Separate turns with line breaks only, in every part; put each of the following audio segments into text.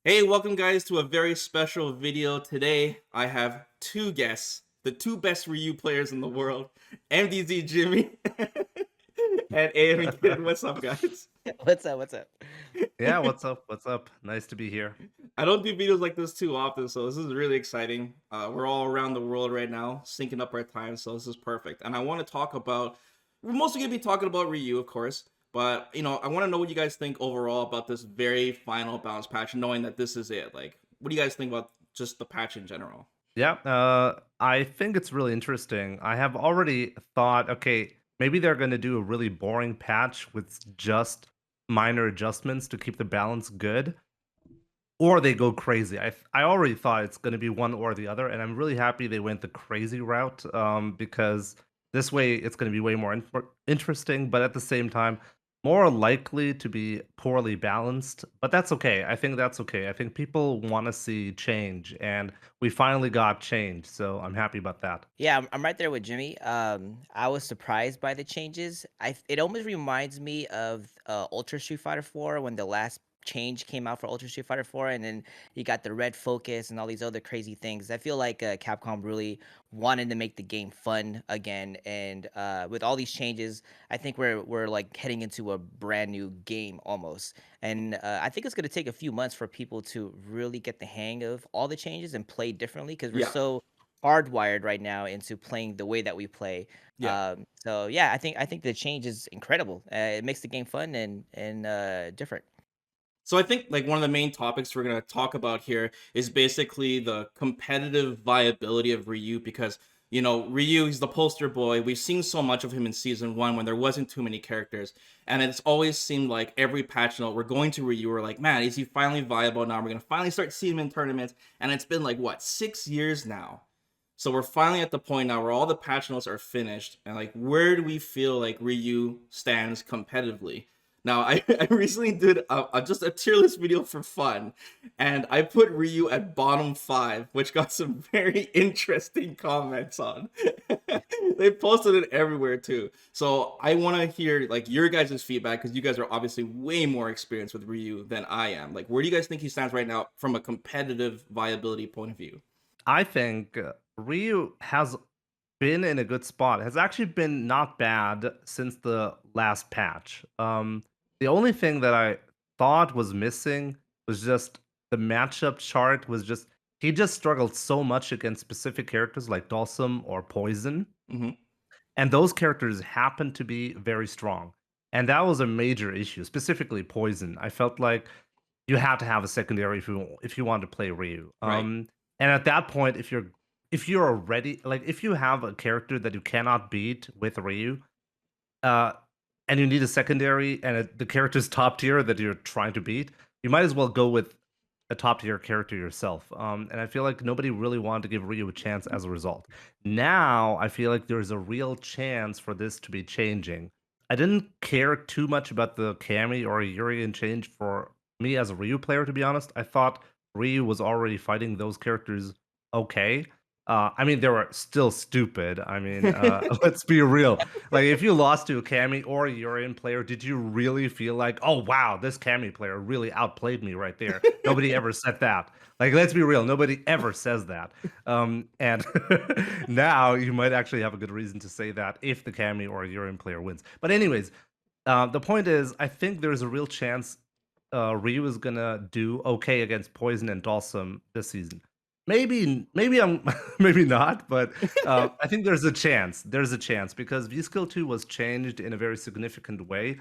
Hey, welcome guys to a very special video. Today, I have two guests, the two best Ryu players in the world, MDZ Jimmy and AM Kid. What's up, guys?
What's up? What's up?
Yeah, what's up? What's up? Nice to be here.
I don't do videos like this too often, so this is really exciting. We're all around the world right now, syncing up our time, so this is perfect. And I want to talk about, we're mostly going to be talking about Ryu, of course, but I want to know what you guys think overall about this very final balance patch, knowing that this is it. Like, what do you guys think about just the patch in general?
Yeah, I think it's really interesting. I have already thought, okay, maybe they're going to do a really boring patch with just minor adjustments to keep the balance good, or they go crazy. I already thought it's going to be one or the other, and I'm really happy they went the crazy route because this way it's going to be way more interesting, but at the same time, more likely to be poorly balanced. But that's okay. I think that's okay. I think people want to see change, and we finally got change, so I'm happy about that.
Yeah, I'm right there with Jimmy. I was surprised by the changes. It almost reminds me of Ultra Street Fighter 4 when the last change came out for Ultra Street Fighter 4, and then you got the red focus and all these other crazy things. I feel like Capcom really wanted to make the game fun again, and with all these changes, I think we're like heading into a brand new game almost. And I think it's going to take a few months for people to really get the hang of all the changes and play differently because we're
Yeah,
so hardwired right now into playing the way that we play.
yeah.
So yeah, I think the change is incredible. It makes the game fun and different.
So I think like one of the main topics we're gonna talk about here is basically the competitive viability of Ryu because Ryu, he's the poster boy. We've seen so much of him in season one when there wasn't too many characters, and it's always seemed like every patch note we're going to Ryu, we're like, man, is he finally viable now? We're gonna finally start seeing him in tournaments, and it's been like what 6 years now. So we're finally at the point now where all the patch notes are finished, and like, where do we feel like Ryu stands competitively? Now, I recently did just a tier list video for fun, and I put Ryu at bottom five, which got some very interesting comments on. They posted it everywhere too. So I want to hear like your guys' feedback because you guys are obviously way more experienced with Ryu than I am. Like, where do you guys think he stands right now from a competitive viability point of view?
I think Ryu has been in a good spot. Has actually been not bad since the last patch. The only thing that I thought was missing was just the matchup chart was just he just struggled so much against specific characters like Dawson or Poison,
Hmm.
and those characters happen to be very strong. And that was a major issue, specifically Poison. I felt like you had to have a secondary if you want to play Ryu.
Right.
And at that point, if you're already like if you have a character that you cannot beat with Ryu, uh, and you need a secondary and the character's top tier that you're trying to beat, you might as well go with a top tier character yourself. And I feel like nobody really wanted to give Ryu a chance as a result. Now I feel like there's a real chance for this to be changing. I didn't care too much about the Kami or Urian change for me as a Ryu player, to be honest. I thought Ryu was already fighting those characters okay. I mean, they were still stupid. I mean, let's be real. Like, if you lost to a Cammy or a Urian player, did you really feel like, oh wow, this Cammy player really outplayed me right there? Nobody ever said that. Like, let's be real, nobody ever says that. And now you might actually have a good reason to say that if the Cammy or Urian player wins. But anyways, the point is, I think there's a real chance Ryu is gonna do okay against Poison and Dawson this season. Maybe I'm maybe not, but I think there's a chance. There's a chance because V Skill 2 was changed in a very significant way.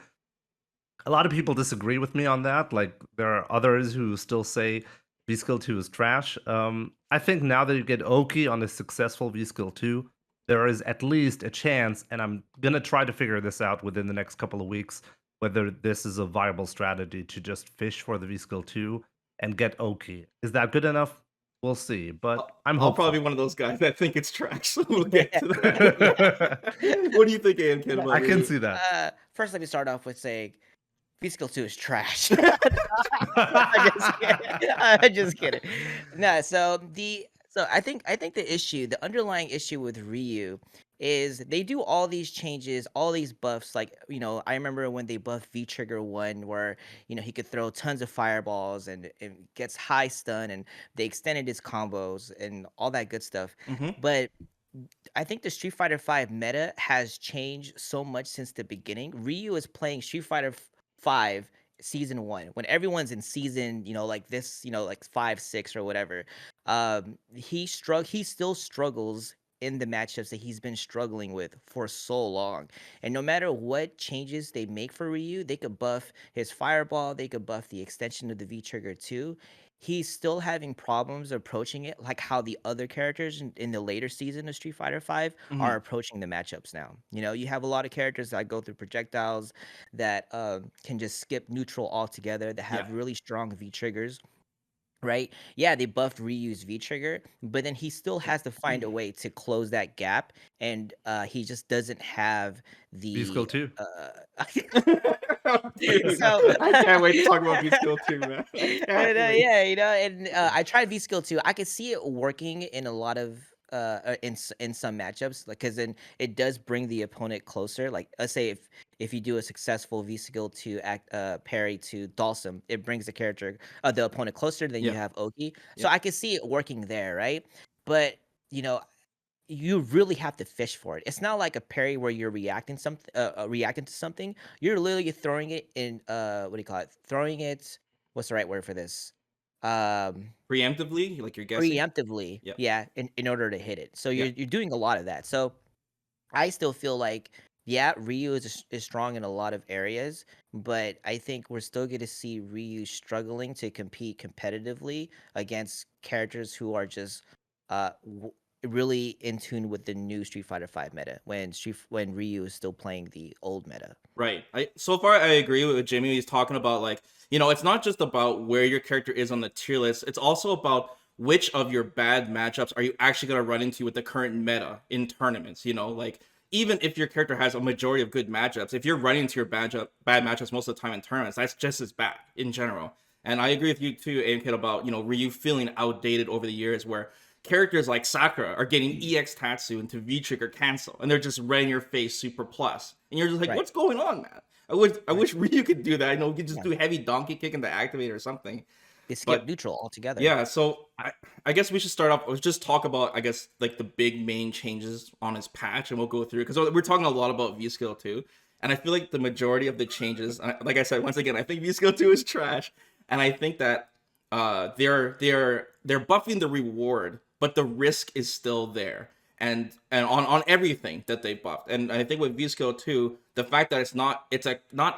A lot of people disagree with me on that. Like there are others who still say V Skill 2 is trash. I think now that you get Oki on a successful V Skill 2, there is at least a chance, and I'm gonna try to figure this out within the next couple of weeks, whether this is a viable strategy to just fish for the V Skill 2 and get Oki. Is that good enough? We'll see, but I'm
I'll probably be
hopeful.
one of those guys that think it's trash. So we'll get to that. What do you think, AM Kid, about
I can
Ryu?
see that.
First, let me start off with saying Physical 2 is trash. I'm just kidding. I'm just kidding. No, so I think the underlying issue with Ryu is they do all these changes, all these buffs. Like, I remember when they buffed V Trigger 1, where, he could throw tons of fireballs and gets high stun, and they extended his combos and all that good stuff.
Hmm.
But I think the Street Fighter 5 meta has changed so much since the beginning. Ryu is playing Street Fighter 5 season 1 when everyone's in season, like this, like 5, 6 or whatever. He still struggles in the matchups that he's been struggling with for so long. And no matter what changes they make for Ryu, they could buff his fireball, they could buff the extension of the V trigger too. He's still having problems approaching it like how the other characters in the later season of Street Fighter 5 are
Hmm.
approaching the matchups now. You have a lot of characters that go through projectiles that can just skip neutral altogether, that
Yeah.
have really strong V triggers. Right? Yeah, they buffed Ryu's V trigger, but then he still has to find a way to close that gap, and he just doesn't have
V skill
the
too.
Dude,
so
I can't wait to talk about V Skill 2, man. I can't wait.
yeah, and I tried V skill too. I could see it working in a lot of in some matchups, like, because then it does bring the opponent closer. Like, let's say if you do a successful V skill to act parry to Dalsum, it brings the opponent closer. Then you
Yeah.
have Oki, so
Yeah.
I could see it working there, right? But you know you really have to fish for it. It's not like a parry where you're reacting to something. You're literally throwing it in what do you call it? Throwing it. What's the right word for this? Um,
Preemptively, like you're guessing.
Preemptively,
Yeah.
yeah, in order to hit it. So
Yeah.
you're doing a lot of that. So I still feel like, yeah, Ryu is strong in a lot of areas, but I think we're still going to see Ryu struggling to compete competitively against characters who are just really in tune with the new Street Fighter 5 meta when Ryu is still playing the old meta.
Right. So far I agree with Jimmy. He's talking about, like, it's not just about where your character is on the tier list. It's also about which of your bad matchups are you actually gonna run into with the current meta in tournaments. Like, even if your character has a majority of good matchups, if you're running into your bad matchups most of the time in tournaments, that's just as bad in general. And I agree with you too, Ankit, about Ryu feeling outdated over the years, where characters like Sakura are getting EX Tatsu into V trigger cancel, and they're just right in your face super plus, and you're just like,
Right.
what's going on, man? I wish Ryu could do that. I know he could just
Yeah.
do heavy donkey kick into activate or something.
They skip
But
neutral altogether.
yeah, so I guess we should start off. Let's just talk about, I guess, like the big main changes on his patch, and we'll go through, because we're talking a lot about V skill 2, and I feel like the majority of the changes, like I said, once again, I think V skill 2 is trash, and I think that they're buffing the reward, but the risk is still there, and on everything that they buffed. And I think with V skill 2, the fact that not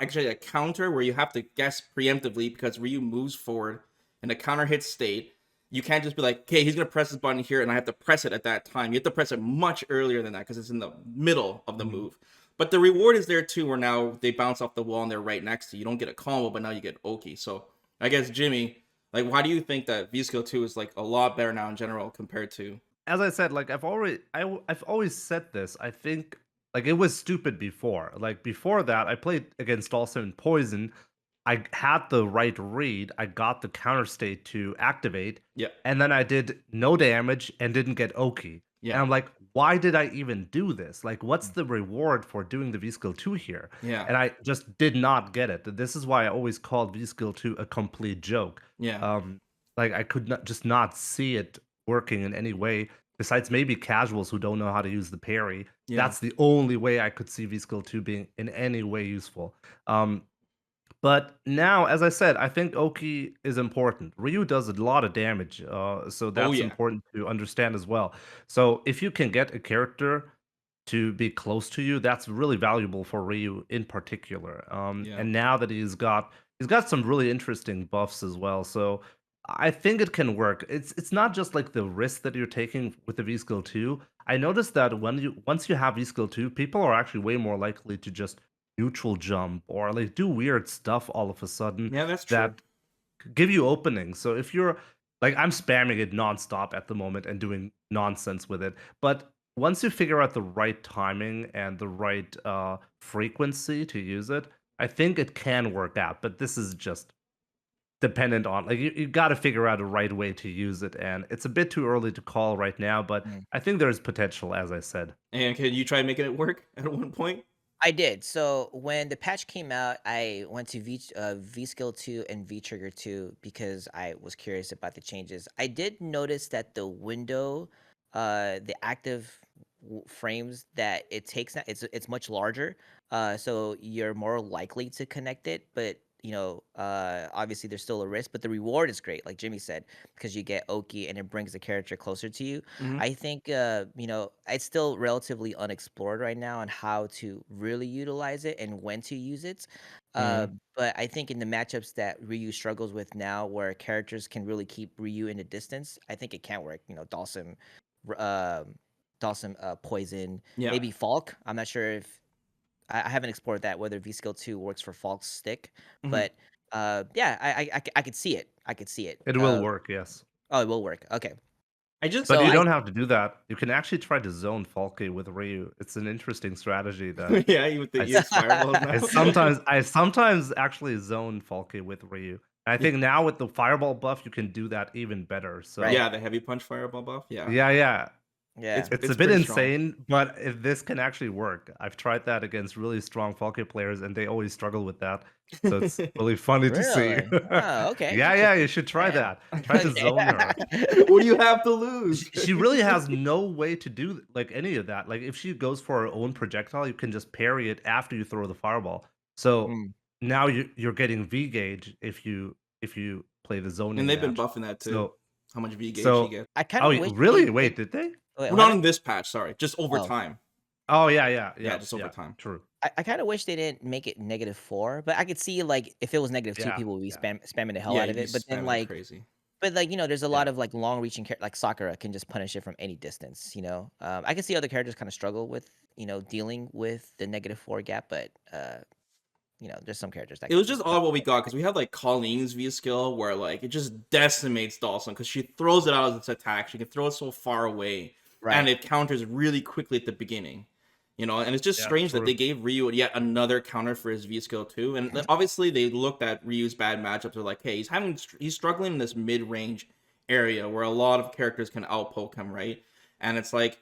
actually a counter where you have to guess preemptively because Ryu moves forward and the counter hits state. You can't just be like, okay, he's gonna press this button here, and I have to press it at that time. You have to press it much earlier than that because it's in the middle of the move. But the reward is there too, where now they bounce off the wall and they're right next to you. You don't get a combo, but now you get Oki. So I guess, Jimmy, like, why do you think that V Skill 2 is like a lot better now in general compared to?
As I said, like I've always said this. I think like it was stupid before. Like before that, I played against also in Poison. I had the right read. I got the counter state to activate,
Yeah.
and then I did no damage and didn't get Oki. And
Yeah.
I'm like, why did I even do this? Like, what's the reward for doing the V skill 2 here?
Yeah.
And I just did not get it. This is why I always called V skill 2 a complete joke.
Yeah.
Um, like I could not see it working in any way besides maybe casuals who don't know how to use the parry.
Yeah.
That's the only way I could see V skill 2 being in any way useful. But now, as I said, I think Oki is important. Ryu does a lot of damage, so
Oh
that's
yeah.
important to understand as well. So if you can get a character to be close to you, that's really valuable for Ryu in particular.
Yeah.
And now that he's got some really interesting buffs as well. So I think it can work. It's not just like the risk that you're taking with the V skill 2. I noticed that once you have V skill 2, people are actually way more likely to just neutral jump or like do weird stuff all of a sudden
Yeah, that's true.
that give you openings. So if you're like I'm spamming it nonstop at the moment and doing nonsense with it, but once you figure out the right timing and the right frequency to use it, I think it can work out. But this is just dependent on like you got to figure out a right way to use it, and it's a bit too early to call right now, but
Mm.
I think there's potential, as I said.
And can you try making it work at one point?
I did. So when the patch came out, I went to V Skill 2 and V Trigger 2 because I was curious about the changes. I did notice that the window, the active frames that it takes now, it's much larger. So you're more likely to connect it, but obviously there's still a risk, but the reward is great, like Jimmy said, because you get Oki and it brings the character closer to you.
Hmm.
I think it's still relatively unexplored right now on how to really utilize it and when to use it.
Mm.
But I think in the matchups that Ryu struggles with now, where characters can really keep Ryu in the distance, I think it can work. Dawson, Poison,
Yeah.
maybe Falk. I'm not sure if I haven't explored that whether V Skill 2 works for Falk's stick,
Hmm.
but yeah, I could see it. I could see it.
It will work, yes.
Oh, it will work. Okay,
I just
But
so
you
I
don't have to do that. You can actually try to zone Falke with Ryu. It's an interesting strategy that
yeah, you would
I
think use fireballs
I
now.
sometimes actually zone Falke with Ryu. I
Yeah.
think now with the fireball buff, you can do that even better. So
Right.
Yeah, the heavy punch fireball buff. Yeah,
yeah.
Yeah.
It's a
it's
bit
pretty strong.
insane, but this can actually work. I've tried that against really strong Falke players, and they always struggle with that. So it's really funny to see.
Really? Oh, okay,
Yeah, you
interesting.
should try
Yeah.
that. Try to
Okay.
zone her.
What do you have to lose?
She really has no way to do like any of that. Like if she goes for her own projectile, you can just parry it after you throw the fireball. So
Mm.
now you're getting V gauge if you play the
And
zoning
they've been
match.
buffing that too.
So
How much V gauge she
so
gets?
I kind
oh
of wish
really?
they
Wait,
did.
did they?
Wait,
Well,
what
not
happened?
in this patch. Sorry, just over
Oh,
time.
Oh
Yeah, just over
yeah.
time.
True.
I kind of wish they didn't make it -4, but I could see like if it was -2,
Yeah,
people would be
yeah.
spamming the hell
Yeah,
out
you'd
of
be
it. But then
spamming like
like,
crazy.
there's a
Yeah.
lot of like long reaching like Sakura can just punish it from any distance. I can see other characters kind of struggle with dealing with the -4 gap, but there's some characters that
It
can
was just
just
odd what we got because we had like Colleen's V skill where like it just decimates Dawson because she throws it out as its attack. She can throw it so far away, and
right,
it counters really quickly at the beginning. And it's just
Yeah,
strange that
true.
they gave Ryu yet another counter for his V skill too. And obviously they looked at Ryu's bad matchups. They're like, hey, he's struggling in this mid range area where a lot of characters can outpoke him, right? And it's like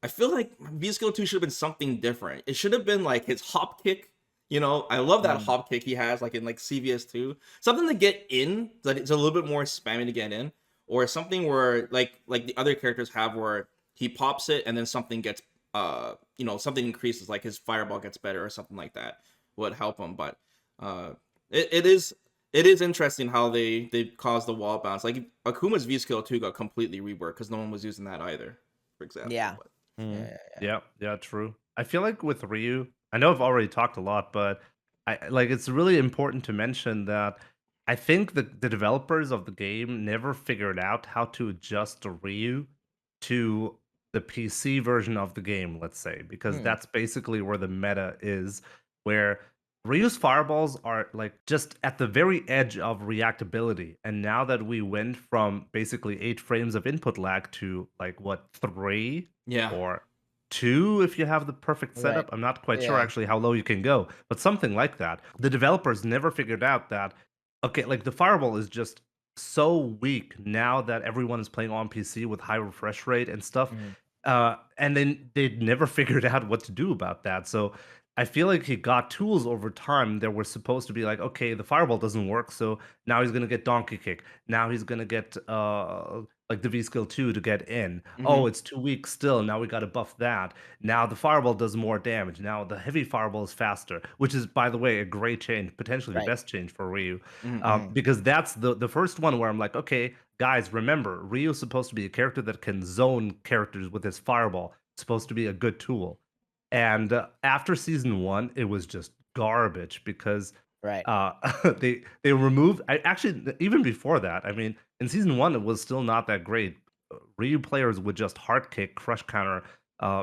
I feel like V skill 2 should have been something different. It should have been like his hop kick. I love that
Mm,
hop kick he has, like in like CVS2. Something to get in, that it's a little bit more spammy to get in, or something where like the other characters have, where he pops it and then something gets something increases, like his fireball gets better or something like that would help him. But uh, it is interesting how they caused the wall bounce. Like Akuma's V skill 2 got completely reworked because no one was using that either, for example.
yeah,
But
Mhm.
yeah.
Yeah, true. I feel like with Ryu, I know I've already talked a lot, but I like it's really important to mention that I think the developers of the game never figured out how to adjust the Ryu to the PC version of the game, let's say, because
Mm,
that's basically where the meta is, where Ryu's fireballs are like just at the very edge of reactability. And now that we went from basically 8 frames of input lag to like what, 3
yeah,
or 2 if you have the perfect
right.
setup. I'm not quite sure
Yeah.
actually how low you can go, but something like that. The developers never figured out that okay, like the fireball is just so weak now that everyone is playing on PC with high refresh rate and stuff.
Mhm.
And then they never figured out what to do about that. So I feel like he got tools over time that were supposed to be like, okay, the fireball doesn't work, so now he's gonna get donkey kick. Now he's gonna get like the V skill 2 to get in.
hmm,
Oh, it's too weak still. Now we gotta buff that. Now the fireball does more damage. Now the heavy fireball is faster, which is, by the way, a great change, potentially the
Right.
best change for Ryu.
hmm,
Mm,
Because that's the first one where I'm like, okay, guys, remember, Ryu's supposed to be a character that can zone characters with his fireball. It's supposed to be a good tool. And after season 1, it was just garbage because
right.
uh, they removed. I actually even before that. I mean, in season 1, it was still not that great. Ryu players would just hard kick, crush counter,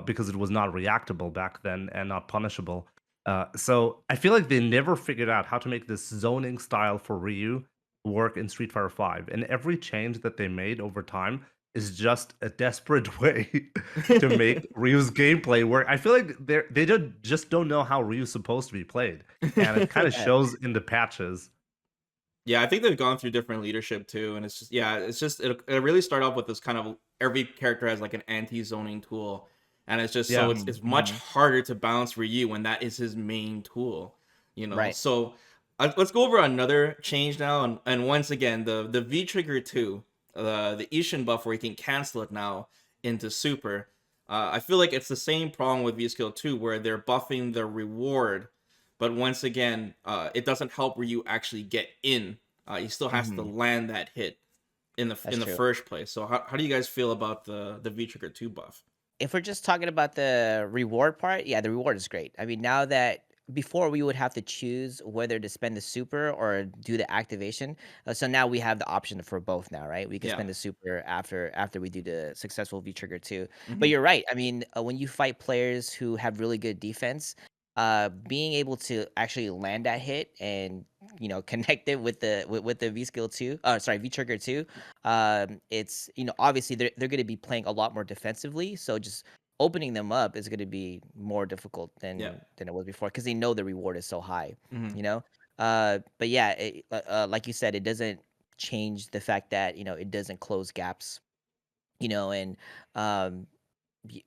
because it was not reactable back then and not punishable. So I feel like they never figured out how to make this zoning style for Ryu work in Street Fighter 5. And every change that they made over time is just a desperate way to make Ryu's gameplay work. I feel like just don't know how Ryu's supposed to be played, and it kind of
Yeah.
shows in the patches.
Yeah, I think they've gone through different leadership too, and it's just yeah, it's just it really started off with this kind of every character has like an anti-zoning tool, and it's just so
Yeah.
it's much
Mm-hmm.
harder to balance Ryu when that is his main tool, you know.
Right.
So let's go over another change now, and once again the V trigger 2, the Ishin buff where you can cancel it now into super. I feel like it's the same problem with V skill 2 where they're buffing the reward, but once again, it doesn't help Ryu actually get in. He still has to
Mm-hmm.
land that hit
That's
in the
true.
first place. So how do you guys feel about the V trigger 2 buff?
If we're just talking about the reward part, yeah, the reward is great. I mean, now that before we would have to choose whether to spend the super or do the activation. So now we have the option for both now, right? We can
Yeah.
spend the super after we do the successful V trigger too. But
Hmm.
you're right. I mean, when you fight players who have really good defense, being able to actually land that hit and connect it with with the V skill two, sorry, V trigger two, it's obviously they're going to be playing a lot more defensively, so just opening them up is going to be more difficult
Yeah.
than it was before because they know the reward is so high,
Hmm.
you know. But yeah, like you said, it doesn't change the fact that it doesn't close gaps, and um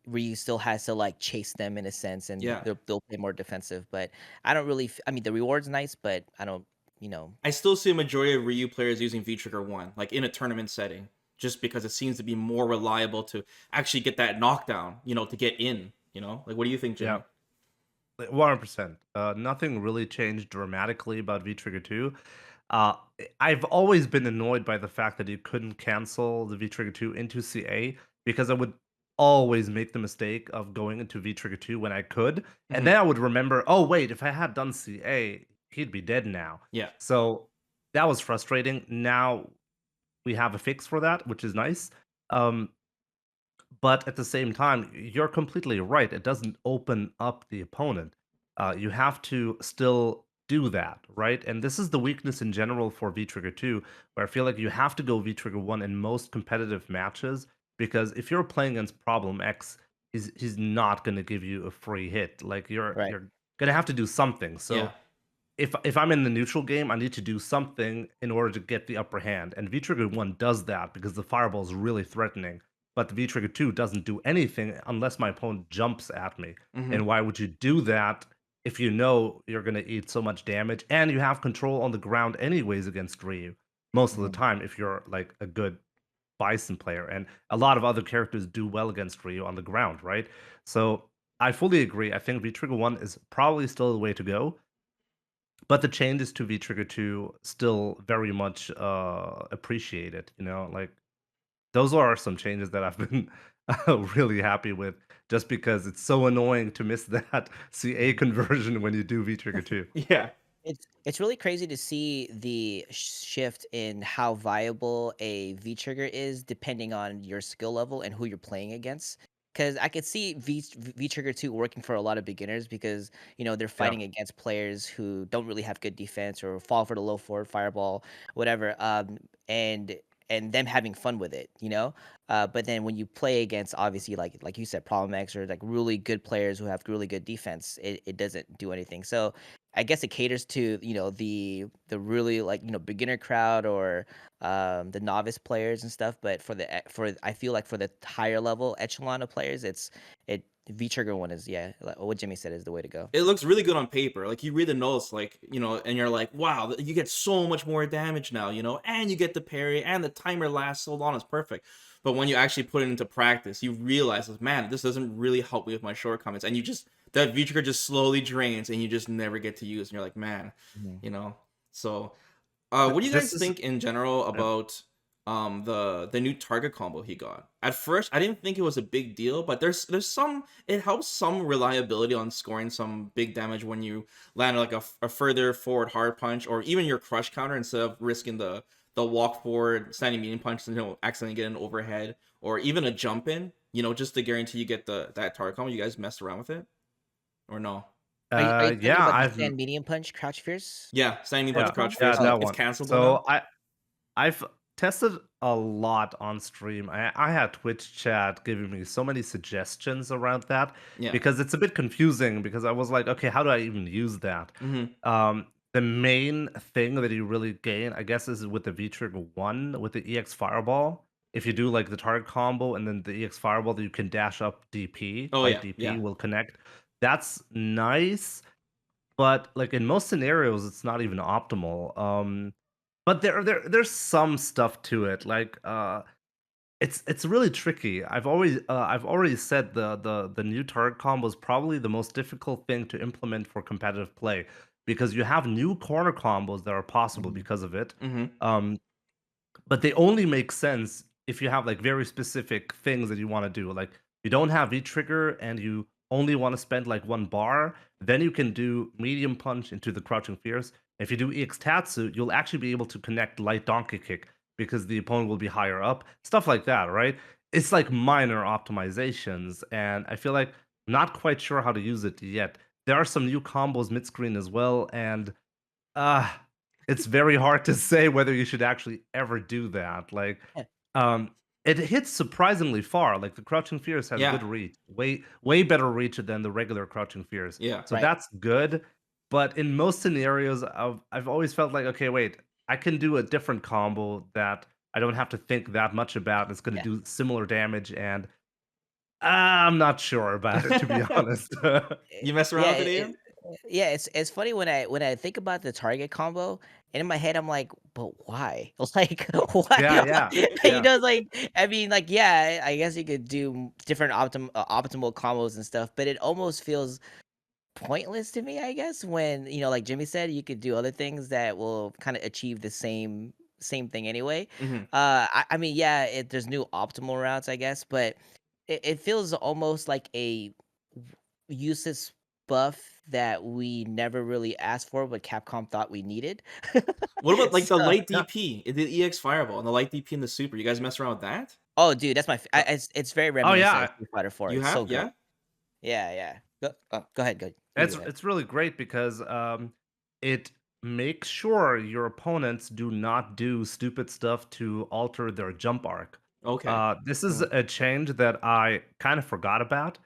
Ryu still has to like chase them in a sense, and
Yeah.
they'll play more defensive. But I don't really. I mean, the reward's nice, but I don't. You know,
I still see a majority of Ryu players using V trigger 1, like in a tournament setting, just because it seems to be more reliable to actually get that knockdown, to get in. Like what do you think,
Yeah.
Jimmy?
100%. Nothing really changed dramatically about V Trigger 2. Uh, I've always been annoyed by the fact that you couldn't cancel the V Trigger 2 into CA because I would always make the mistake of going into V Trigger 2 when I could. And
Hmm.
then I would remember, oh, wait, if I had done CA, he'd be dead now.
Yeah.
So that was frustrating. Now we have a fix for that, which is nice. Um, but at the same time, you're completely right. It doesn't open up the opponent. You have to still do that, right? And this is the weakness in general for V Trigger 2, where I feel like you have to go V Trigger 1 in most competitive matches because if you're playing against Problem X, he's not going to give you a free hit. Like
right?
you're going to have to do something.
Yeah.
So if I'm in the neutral game, I need to do something in order to get the upper hand. And V Trigger 1 does that because the fireball is really threatening. But the V Trigger 2 doesn't do anything unless my opponent jumps at me.
Hmm.
And why would you do that if you know you're going to eat so much damage and you have control on the ground anyways against Ryu most of the
Mhm.
time if you're like a good Bison player. And a lot of other characters do well against Ryu on the ground, right? So I fully agree. I think V Trigger 1 is probably still the way to go, but the changes to V Trigger 2 still very much appreciated, like those are some changes that I've been really happy with just because it's so annoying to miss that CA conversion when you do V Trigger 2.
Yeah.
It's really crazy to see the shift in how viable a V trigger is depending on your skill level and who you're playing against. Because I could see V trigger 2 working for a lot of beginners because they're
Yeah.
fighting against players who don't really have good defense or fall for the low forward fireball, whatever. And them having fun with it, But then when you play against obviously like you said, Problem X or like really good players who have really good defense, it doesn't do anything. So I guess it caters to, the really like, beginner crowd or the novice players and stuff, but for I feel like for the higher level echelon of players, it V trigger one is yeah, like what Jimmy said is the way to go.
It looks really good on paper. Like you read the notes, like and you're like, wow, you get so much more damage now, and you get the parry, and the timer lasts so long, it's perfect. But when you actually put it into practice, you realize, like, man, this doesn't really help me with my shortcomings, and you just that V trigger just slowly drains, and you just never get to use, and you're like, man,
Mhm.
you know. So what do you guys
This is
think in general
uh,
about the new target combo he got? At first, I didn't think it was a big deal, but there's some it helps some reliability on scoring some big damage when you land like a further forward hard punch or even your crush counter instead of risking the walk forward standing medium punch and accidentally get an overhead or even a jump in, just to guarantee you get that target combo. You guys messed around with it or no?
Are you talking
yeah,
about the
I've
stand medium punch crouch fierce
Yeah, standing medium
yeah,
punch crouch
combo?
fierce.
yeah,
Oh,
that
It's
one.
cancelable now.
So I've tested a lot on stream. I had Twitch chat giving me so many suggestions around that
Yeah.
because it's a bit confusing because I was like, okay, how do I even use that?
Hmm.
the main thing that you really gain, I guess, is with the V Trigger 1 with the EX Fireball. If you do like the target combo and then the EX Fireball, that you can dash up DP,
Oh
light
yeah,
DP
yeah,
will connect. That's nice, but like in most scenarios, it's not even optimal. But there's some stuff to it. Like it's really tricky. I've already said the new target combo is probably the most difficult thing to implement for competitive play because you have new corner combos that are possible
Mhm.
because of it.
mm-hmm.
Um, but they only make sense if you have like very specific things that you want to do. Like you don't have V trigger and you only want to spend like 1 bar, then you can do medium punch into the crouching fierce. If you do EX Tatsu, you'll actually be able to connect light donkey kick because the opponent will be higher up. Stuff like that, right? It's like minor optimizations, and I feel like not quite sure how to use it yet. There are some new combos mid screen as well, and uh, it's very hard to say whether you should actually ever do that. Like,
Yeah,
um, it hits surprisingly far. Like the Crouching Fierce has
Yeah,
good reach, way better reach than the regular Crouching Fierce.
yeah.
So
right.
that's good. But in most scenarios, I've always felt like, okay, wait, I can do a different combo that I don't have to think that much about. It's going to
Yeah.
do similar damage, and I'm not sure about it, to be honest.
You mess
Yeah,
around with it, Ian?
yeah, it's funny when I think about the target combo, and in my head I'm like, "But why?" Like, why?
Yeah, yeah,
You
yeah.
know, it's like, I mean, like, yeah, I guess you could do different optimal combos and stuff, but it almost feels pointless to me, I guess, when, like Jimmy said, you could do other things that will kinda achieve the same thing anyway.
Mm-hmm.
I mean, yeah, there's new optimal routes, I guess, but it feels almost like a useless buff that we never really asked for, but Capcom thought we needed.
What about like the
So
light
Yeah.
DP, the EX Fireball, and the light DP and the Super? You guys mess around with that?
oh, dude, that's my f
Uh,
it's very
Oh
reminiscent of
yeah.
Street Fighter 4,
you
it's
have,
so good.
yeah.
Yeah, yeah. Go ahead, you
It's
go ahead.
it's really great because it makes sure your opponents do not do stupid stuff to alter their jump arc.
Okay.
This is
Mm.
a change that I kind of forgot about.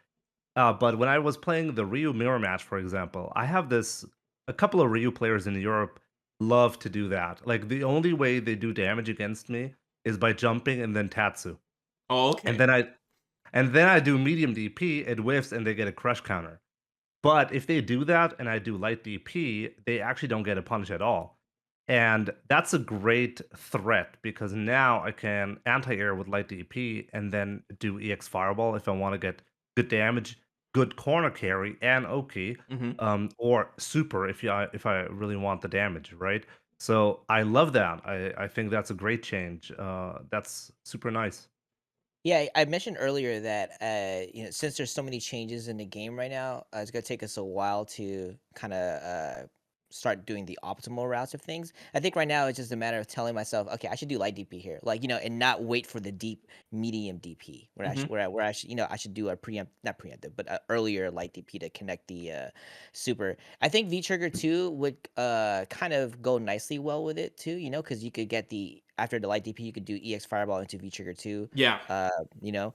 But when I was playing the Ryu mirror match, for example, I have this a couple of Ryu players in Europe love to do that. Like the only way they do damage against me is by jumping and then Tatsu.
Oh,
And
okay.
then I do medium DP, it whiffs and they get a crush counter. But if they do that and I do light DP, they actually don't get a punish at all. And that's a great threat because now I can anti-air with light DP and then do EX Fireball if I want to get good damage, good corner carry, and Oki,
Mm-hmm.
or super if I really want the damage, right? So I love that. I think that's a great change. That's super nice.
Yeah, I mentioned earlier that since there's so many changes in the game right now, it's gonna take us a while to kind of start doing the optimal routes of things. I think right now it's just a matter of telling myself, okay, I should do light DP here, like and not wait for the deep medium DP
Mm-hmm.
where I should I should do a not preemptive but a earlier light DP to connect the super. I think V Trigger 2 would kind of go nicely well with it too, because you could get the after the light DP you could do EX Fireball into V Trigger 2
Yeah.
uh, you know,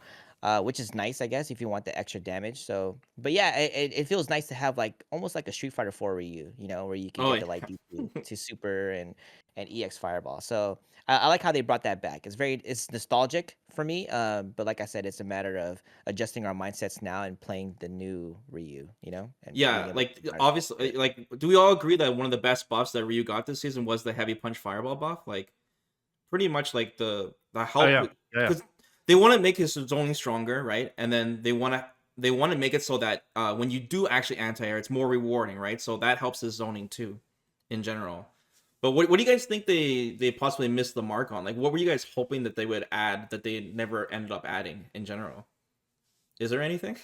which is nice, I guess, if you want the extra damage. So, but yeah, it feels nice to have like almost like a Street Fighter 4 Ryu, where you could
Oh,
get
yeah.
the light DP to Super and EX Fireball. So I like how they brought that back. It's nostalgic for me. But like I said, it's a matter of adjusting our mindsets now and playing the new Ryu, and being
Yeah,
able to
like
learn off of
obviously,
it.
like, do we all agree that one of the best buffs that Ryu got this season was the heavy punch fireball buff? Like, pretty much like the
Oh
help
yeah, yeah.
because they want to make his zoning stronger, right? And then they want to make it so that when you do actually anti-air, it's more rewarding, right? So that helps his zoning too, in general. But what do you guys think they possibly missed the mark on? Like, what were you guys hoping that they would add that they never ended up adding in general? Is there anything?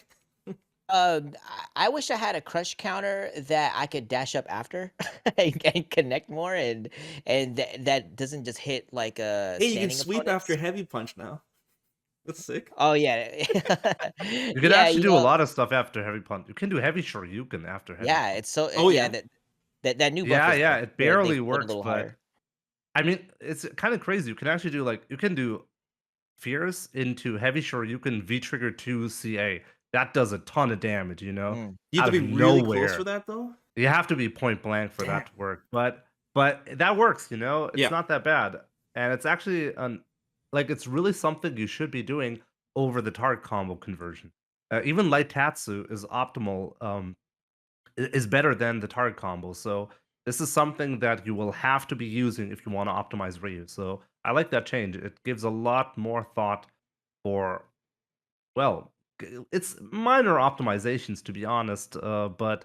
I wish I had a crush counter that I could dash up after and connect more, and that doesn't just hit like
Hey, you can
standing
sweep after
opponents.
heavy punch now. That's sick.
Oh yeah,
You can
yeah,
actually do a lot of stuff after heavy punch. You can do heavy shoryuken after heavy
yeah.
punch.
It's so
Oh
yeah
yeah.
that new buff
Yeah,
is
yeah,
nice.
it
They
barely
put it a
works,
little
but
higher.
I mean, it's kind of crazy. You can actually do like you can do fierce into heavy shoryuken V trigger 2 CA. That does a ton of damage,
Mm.
You have
out
to
of
be really close for
nowhere.
that though.
You have to be point blank for that to work, but that works, you know? It's
Yeah.
not that bad, and it's actually like, it's really something you should be doing over the target combo conversion. Even light Tatsu is optimal, is better than the target combo, so this is something that you will have to be using if you wanna optimize Ryu, so I like that change. It gives a lot more thought for, well, it's minor optimizations to be honest, but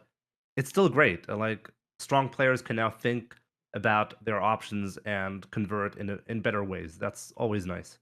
it's still great. Like strong players can now think about their options and convert in better ways. That's always nice.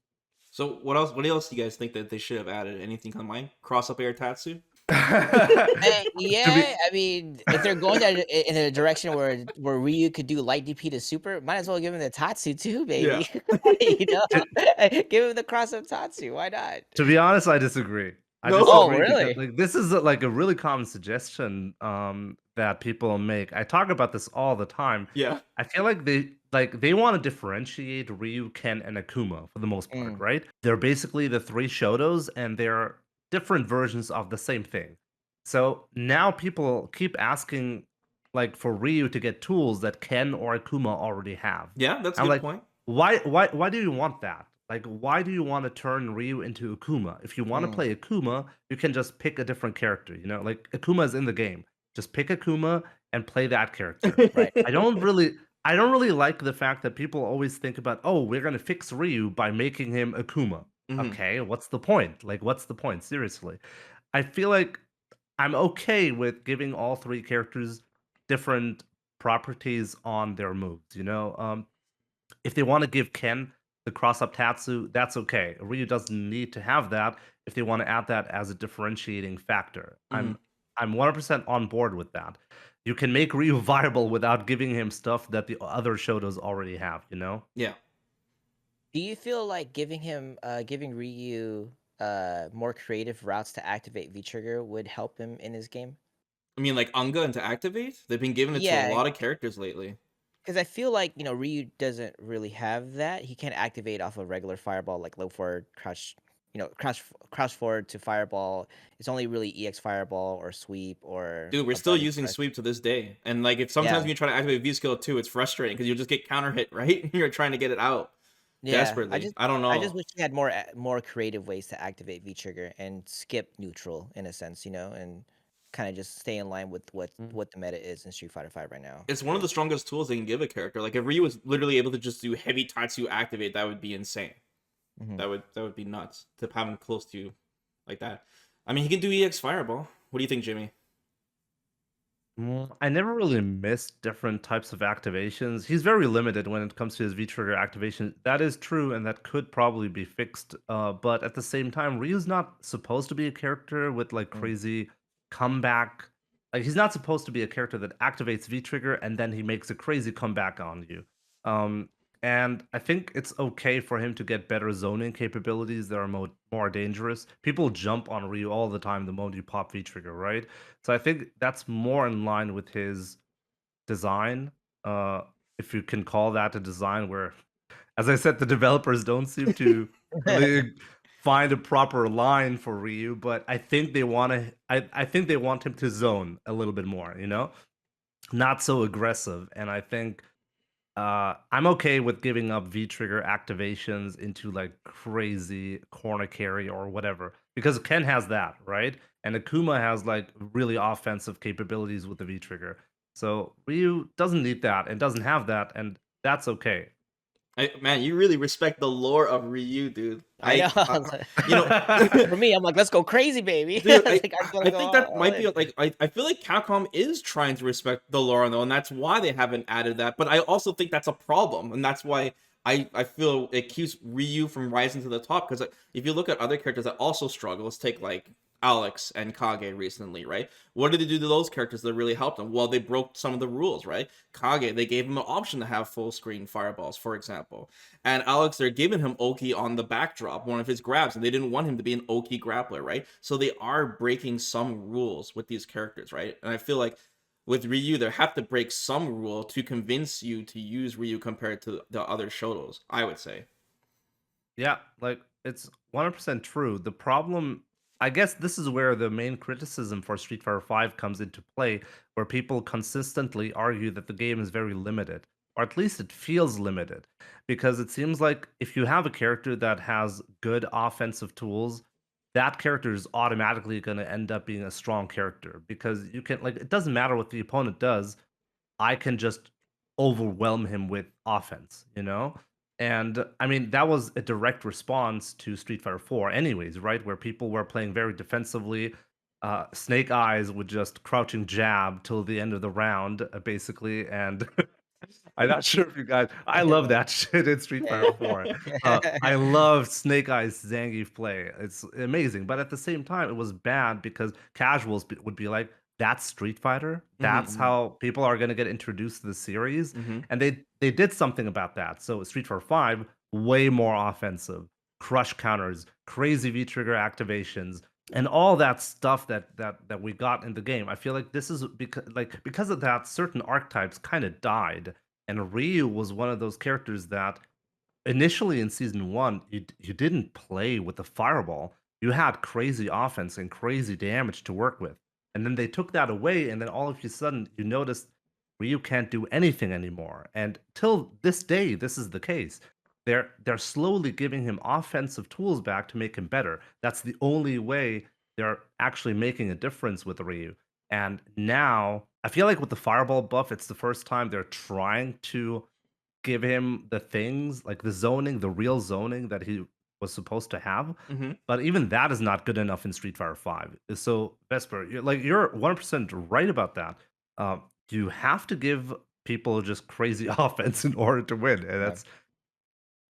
So what else? What else do you guys think that they should have added? Anything on mind? Cross up air Tatsu?
To be
Yeah, I mean, if they're going that in a direction where Ryu could do light DP to super, might as well give him the Tatsu too,
Yeah.
baby. You know,
to,
give him the cross up Tatsu. Why not?
to be honest, I disagree. I
No.
Oh,
disagree because
really?
like this is like a really common suggestion that people make. I talk about this all the time.
Yeah.
I feel like they want to differentiate Ryu, Ken, and Akuma for the most part,
Mm,
right? They're basically the three Shotos, and they're different versions of the same thing. So now people keep asking, like, for Ryu to get tools that Ken or Akuma already have.
Yeah, that's a
I'm
good
like,
point.
why do you want that? Like, why do you want to turn Ryu into Akuma? If you want to
mm,
play Akuma, you can just pick a different character. You know, like Akuma is in the game. Just pick Akuma and play that character.
right.
I don't really like the fact that people always think about, oh, we're gonna fix Ryu by making him Akuma.
Mhm.
Okay, what's the point? Like, what's the point? Seriously. I feel like I'm okay with giving all three characters different properties on their moves, you know? If they want to give Ken the cross up Tatsu, that's okay. Ryu doesn't need to have that if they want to add that as a differentiating factor.
Mhm.
I'm 100% on board with that. You can make Ryu viable without giving him stuff that the other Shotos already have, you know?
Yeah.
Do you feel like giving Ryu more creative routes to activate V trigger would help him in his game?
I mean, like Unga and to activate, they've been giving it to a
Yeah,
lot of characters lately.
because I feel like, Ryu doesn't really have that. He can't activate off a regular fireball like low forward, crouch, crouch forward to fireball. It's only really EX fireball or sweep or
Dude, we're
a
still
button
using
press.
sweep to this day. And like if sometimes
Yeah.
when you try to activate V skill too, it's frustrating because you'll just get counter hit, right? You're trying to get it out
Yeah. I
desperately.
just
I don't
I just
know.
wish he had more creative ways to activate V trigger and skip neutral in a sense, and kind of just stay in line with what
Mm.
what the meta is in Street Fighter 5 right now.
It's one of the
Because
strongest tools they can give a character. Like if Ryu was literally able to just do heavy Tatsu activate, that would be insane. That would be nuts to have him close to you like that. I mean, he can do EX Fireball. What do you think, Jimmy?
I never really missed different types of activations. He's very limited when it comes to his V trigger activation. That is true, and that could probably be fixed. But at the same time, Ryu's not supposed to be a character with like crazy comeback. Like he's not supposed to be a character that activates V trigger and then he makes a crazy comeback on you. Um, and I think it's okay for him to get better zoning capabilities that are more dangerous. People jump on Ryu all the time the moment you pop V trigger, right? So I think that's more in line with his design, uh, if you can call that a design where, as I said, the developers don't seem to really find a proper line for Ryu, but I think they want to. I think they want him to zone a little bit more, you know, not so aggressive. And I think I'm okay with giving up V trigger activations into like crazy corner carry or whatever because Ken has that, right? And Akuma has like really offensive capabilities with the V trigger. So Ryu doesn't need that and doesn't have that, and that's okay.
Man, you really respect the lore of Ryu, dude.
I know.
You know,
For me, I'm like, let's go crazy, baby.
dude,
Like, I'm gonna
I
go
think that
all
might
in.
be like I feel like Capcom is trying to respect the lore though, and that's why they haven't added that. But I also think that's a problem, and that's why I feel it keeps Ryu from rising to the top. Because if you look at other characters that also struggle, let's take like Alex and Kage recently, right? What did they do to those characters that really helped them? Well, they broke some of the rules, right? Kage, they gave him an option to have full screen fireballs, for example. And Alex, they're giving him Oki on the backdrop, one of his grabs, and they didn't want him to be an Oki grappler, right? So they are breaking some rules with these characters, right? And I feel like with Ryu, they have to break some rule to convince you to use Ryu compared to the other Shotos, I would say.
Yeah, like it's 100% true. The problem I guess this is where the main criticism for Street Fighter V comes into play, where people consistently argue that the game is very limited, or at least it feels limited, because it seems like if you have a character that has good offensive tools, that character is automatically going to end up being a strong character because you can like it doesn't matter what the opponent does, I can just overwhelm him with offense, you know? And I mean, that was a direct response to Street Fighter 4, anyways, right? Where people were playing very defensively. Snake Eyes would just crouching jab till the end of the round, basically. And I'm not sure if you guys, I love that shit in Street Fighter 4. I love Snake Eyes Zangief play. It's amazing. But at the same time, it was bad because would be like, that's Street Fighter. That's
Mm-hmm,
how people are going to get introduced to the series,
mm-hmm.
and they did something about that. So Street Fighter 5 way more offensive, crush counters, crazy V trigger activations, and all that stuff that we got in the game. I feel like this is because of that, certain archetypes kind of died, and Ryu was one of those characters that initially in season one, you didn't play with the fireball. You had crazy offense and crazy damage to work with. And then they took that away, and then all of a sudden you noticed Ryu can't do anything anymore. And till this day, this is the case. They're slowly giving him offensive tools back to make him better. That's the only way they're actually making a difference with Ryu. And now I feel like with the fireball buff, it's the first time they're trying to give him the things like the zoning, the real zoning that he was supposed to have.
Mm-hmm.
But even that is not good enough in Street Fighter 5. So Vesper, you're 100% right about that. You have to give people just crazy offense in order to win, and
Right.
that's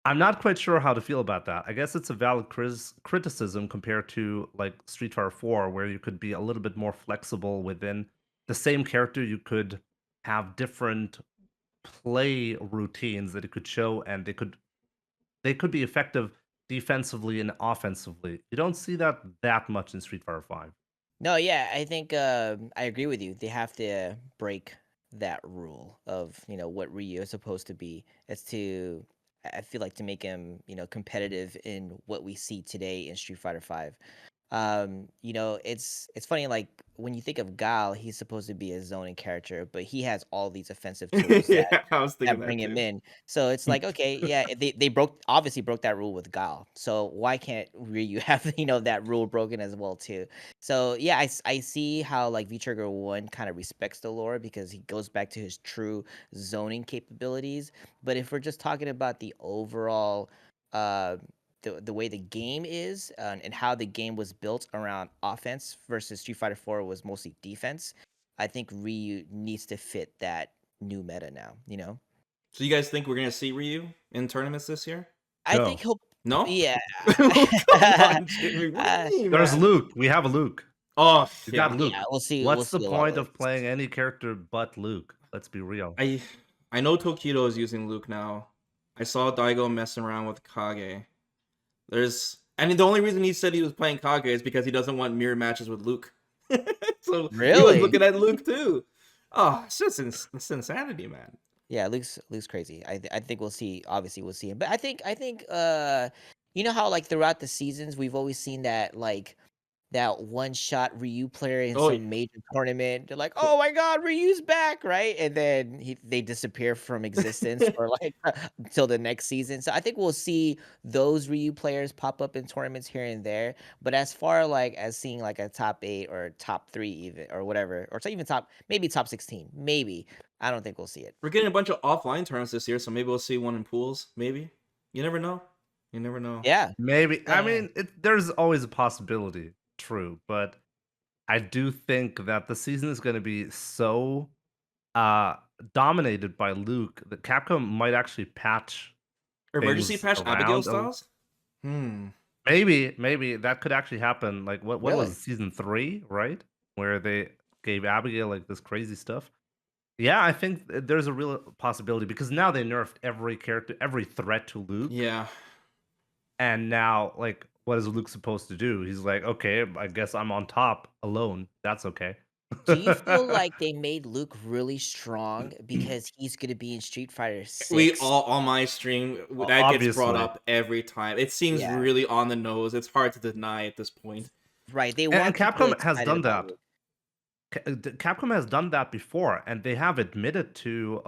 I'm not quite sure how to feel about that. I guess it's a valid criticism compared to like Street Fighter 4, where you could be a little bit more flexible within the same character. You could have different play routines that it could show, and they could be effective defensively and offensively. You don't see that much in Street Fighter 5.
No, yeah, I think I agree with you. They have to break that rule of what Ryu is supposed to be. As to I feel like to make him competitive in what we see today in Street Fighter Five. It's funny, like when you think of Gal, he's supposed to be a zoning character, but he has all these offensive tools
Yeah, I was thinking
that
that
bring him
too.
in. So it's like, okay, yeah, they obviously broke that rule with Gal. So why can't Ryu have that rule broken as well too? So yeah, I see how like V Trigger One kind of respects the lore because he goes back to his true zoning capabilities. But if we're just talking about the overall uh the way the game is, and how the game was built around offense versus Street Fighter 4 was mostly defense, I think Ryu needs to fit that new meta now, you know?
So you guys think we're gonna see Ryu in tournaments this year?
I think
No.
he'll
No?
yeah.
Come on, Jimmy. What do
Uh,
you mean,
There's
man?
Luke. We have a Luke.
Oh
You got
yeah.
yeah,
Luke.
we'll
What's the
see a lot of
point of
those.
playing any character but Luke? Let's be real.
I know Tokido is using Luke now. I saw Daigo messing around with Kage. I mean, the only reason he said he was playing Kage is because he doesn't want mirror matches with Luke. So he was
Really?
looking at Luke too. Oh, it's just it's insanity, man.
Yeah, Luke's crazy. I think we'll see. Obviously, we'll see him. But I think you know how like throughout the seasons we've always seen that like that one shot Ryu player in
Oh,
some major tournament. They're like, "Oh my God, Ryu's back!" Right, and then they disappear from existence for like until the next season. So I think we'll see those Ryu players pop up in tournaments here and there. But as far like as seeing like a top 8 or top 3 even or whatever, or even maybe top 16, maybe I don't think we'll see it.
we're getting a bunch of offline tournaments this year, so maybe we'll see one in pools. Maybe you never know. You never know.
Yeah,
Maybe. I
yeah.
mean, there's always a possibility. True, but I do think that the season is going to be so uh dominated by Luke that Capcom might actually patch
Emergency
things
patch Abigail
around.
Styles. Hmm.
Maybe that could actually happen. Like what was
Really?
it, season 3, right? Where they gave Abigail like this crazy stuff. Yeah, I think there's a real possibility because now they nerfed every character, every threat to Luke.
Yeah.
And now, like, what is Luke supposed to do? He's like, okay, I guess I'm on top alone. That's okay.
Do you feel like they made Luke really strong because he's gonna be in Street Fighter
We
6?
all on my stream that gets brought
Obviously.
up every time. It seems
Yeah.
really on the nose. It's hard to deny at this point.
Right, they
And
want people
Capcom has
excited
done
about
that.
it.
Capcom has done that before, and they have admitted to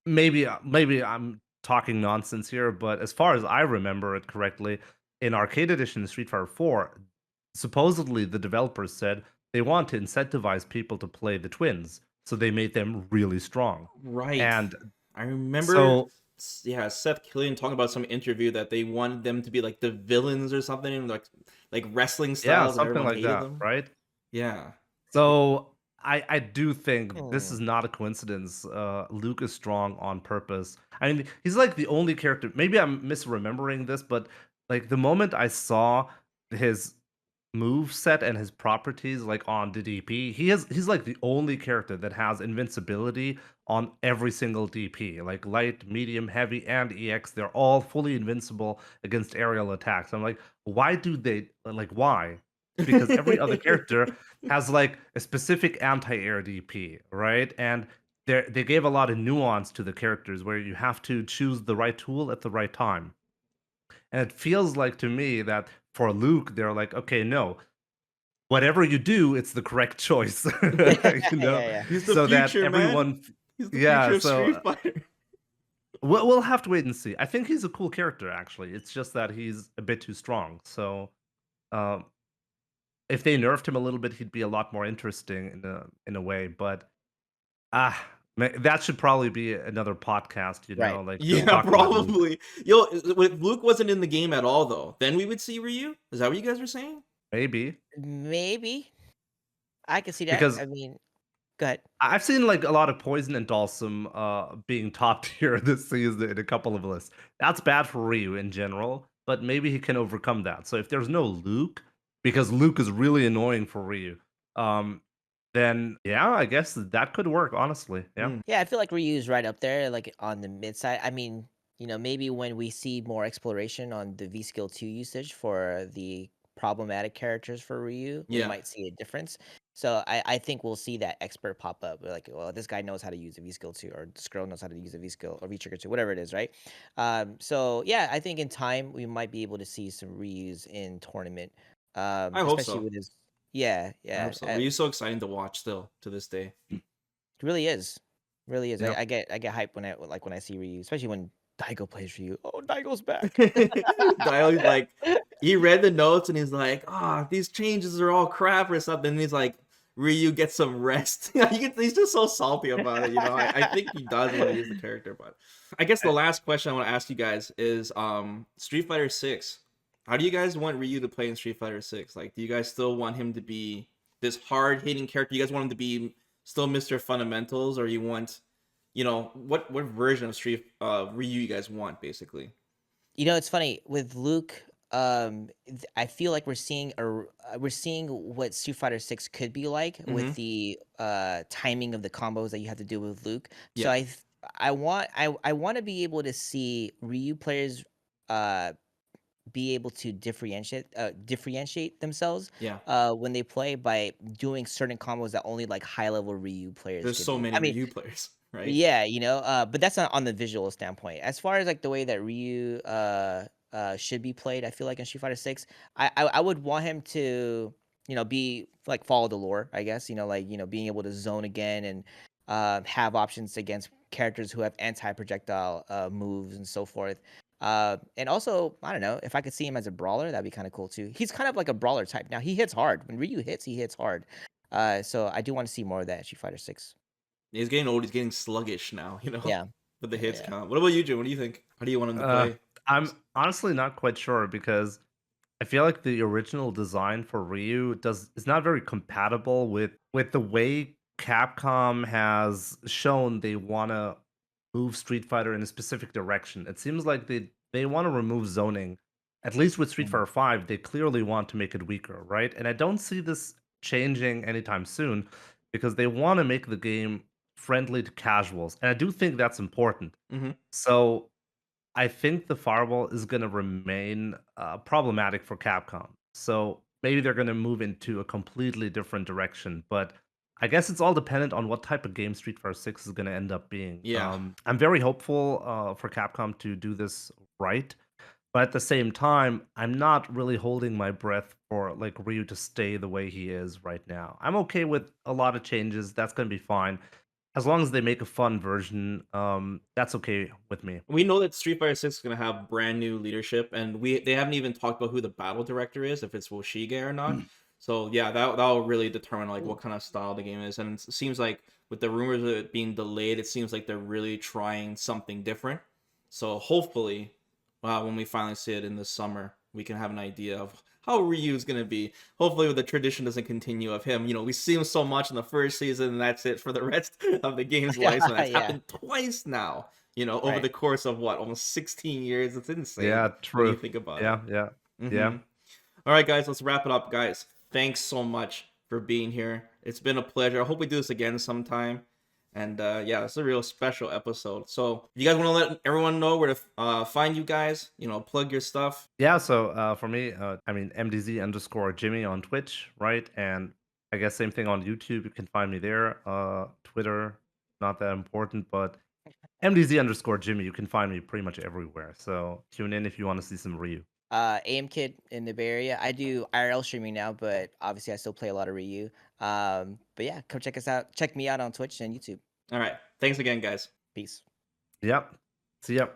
maybe I'm talking nonsense here, but as far as I remember it correctly, in Arcade Edition Street Fighter 4, supposedly the developers said they want to incentivize people to play the twins, so they made them really strong.
Right.
And
I remember,
so
yeah, Seth Killian talking about some interview that they wanted them to be like the villains or something, like wrestling
yeah,
styles, and
something
everyone
like
hated
that,
them.
right?
Yeah.
So I do think this
Hmm.
is not a coincidence. Luke is strong on purpose. I mean, he's like the only character. Maybe I'm misremembering this, but like the moment I saw his move set and his properties like on the DP, he's like the only character that has invincibility on every single DP. Like light, medium, heavy, and EX, they're all fully invincible against aerial attacks. I'm like, why do they like why? Because every other character has like a specific anti-air DP, right? And they gave a lot of nuance to the characters where you have to choose the right tool at the right time. And it feels like to me that for Luke, they're like, okay, no, whatever you do, it's the correct choice,
Yeah,
you know,
yeah.
He's the
so that
future, man.
everyone,
He's the
yeah.
future of
So
Street Fighter.
we'll have to wait and see. I think he's a cool character, actually. It's just that he's a bit too strong. So um, if they nerfed him a little bit, he'd be a lot more interesting in a way. But that should probably be another podcast,
Right.
like just
Yeah,
talking about Luke.
probably. Yo, if Luke wasn't in the game at all, though, then we would see Ryu. Is that what you guys were saying?
Maybe
Maybe. I can see that.
because
I mean, go ahead.
I've seen like a lot of Poison and Dhalsim being top tier this season in a couple of lists. That's bad for Ryu in general, but maybe he can overcome that. So if there's no Luke, because Luke is really annoying for Ryu, um, then yeah, I guess that could work. Honestly, yeah.
Mm.
Yeah, I feel like Ryu's right up there, like on the mid side. I mean, maybe when we see more exploration on the V skill 2 usage for the problematic characters for Ryu, we
Yeah.
might see a difference. So I think we'll see that expert pop up. We're like, well, this guy knows how to use a V skill 2, or this girl knows how to use a V skill or V trigger 2, whatever it is, right? So yeah, I think in time we might be able to see some Ryu's in tournament.
I hope
Especially
so.
with his yeah,
I
yeah.
hope so. Ryu's so exciting to watch still to this day.
It really is. Really is.
Yep.
I get hyped when I see Ryu, especially when Daigo plays Ryu. Oh, Daigo's back.
Dio's like, he read the notes and he's like, these changes are all crap or something. And he's like, Ryu gets some rest. He's just so salty about it. I think he does want to use the character, but I guess the last question I want to ask you guys is Street Fighter 6. How do you guys want Ryu to play in Street Fighter 6? Like, do you guys still want him to be this hard-hitting character? You guys want him to be still Mr. Fundamentals, or you want, what version of Ryu you guys want, basically?
It's funny with Luke. I feel like we're seeing what Street Fighter 6 could be like with the timing of the combos that you have to do with Luke. So
Yeah.
I want to be able to see Ryu players uh be able to differentiate themselves
Yeah.
when they play by doing certain combos that only like high level Ryu players
There's
could
so
do.
many
I mean,
Ryu players, right?
yeah, but that's not on the visual standpoint. As far as like the way that Ryu should be played, I feel like in Street Fighter 6, I would want him to be like follow the lore, I guess, like being able to zone again and have options against characters who have anti-projectile moves and so forth. And also, I don't know, if I could see him as a brawler, that'd be kind of cool too. He's kind of like a brawler type. Now he hits hard. When Ryu hits, he hits hard. So I do want to see more of that in Street Fighter 6.
He's getting old. He's getting sluggish now,
Yeah.
with the hits
Yeah.
count. What about you, Jim? What do you think? How do you want him to play?
I'm honestly not quite sure because I feel like the original design for Ryu is not very compatible with the way Capcom has shown they want to move Street Fighter in a specific direction. It seems like they want to remove zoning. At least with Street
Mhm.
Fighter 5, they clearly want to make it weaker, right? And I don't see this changing anytime soon because they want to make the game friendly to casuals. And I do think that's important.
Mhm.
So I think the firewall is going to remain problematic for Capcom. So maybe they're going to move into a completely different direction. But I guess it's all dependent on what type of game Street Fighter 6 is going to end up being.
Yeah.
I'm very hopeful for Capcom to do this right. But at the same time, I'm not really holding my breath for like Ryu to stay the way he is right now. I'm okay with a lot of changes. That's gonna be fine. As long as they make a fun version, that's okay with me.
We know that Street Fighter 6 is gonna have brand new leadership, and they haven't even talked about who the battle director is, if it's Woshige or not. So yeah, that'll really determine like what kind of style the game is. And it seems like with the rumors of it being delayed, it seems like they're really trying something different. So hopefully, when we finally see it in the summer, we can have an idea of how Ryu's gonna be. Hopefully, the tradition doesn't continue of him. We see him so much in the first season, and that's it for the rest of the game's life. So that's
Yeah,
happened twice now. Over
right.
the course of what, almost 16 years. It's insane
Yeah,
when you
true.
think about it.
Yeah, yeah, yeah.
Hmm. All right, guys, let's wrap it up. Guys, thanks so much for being here. It's been a pleasure. I hope we do this again sometime. And yeah, it's a real special episode. So, you guys want to let everyone know where to find you guys? Plug your stuff.
Yeah, so for me, I mean MDZ_Jimmy on Twitch, right? And I guess same thing on YouTube. You can find me there. Twitter, not that important, but MDZ_Jimmy, you can find me pretty much everywhere. So tune in if you want to see some Ryu.
AM Kid in the Bay Area. I do IRL streaming now, but obviously I still play a lot of Ryu. But yeah, come check us out. Check me out on Twitch and YouTube.
All right. Thanks again, guys.
Peace.
Yep. See ya.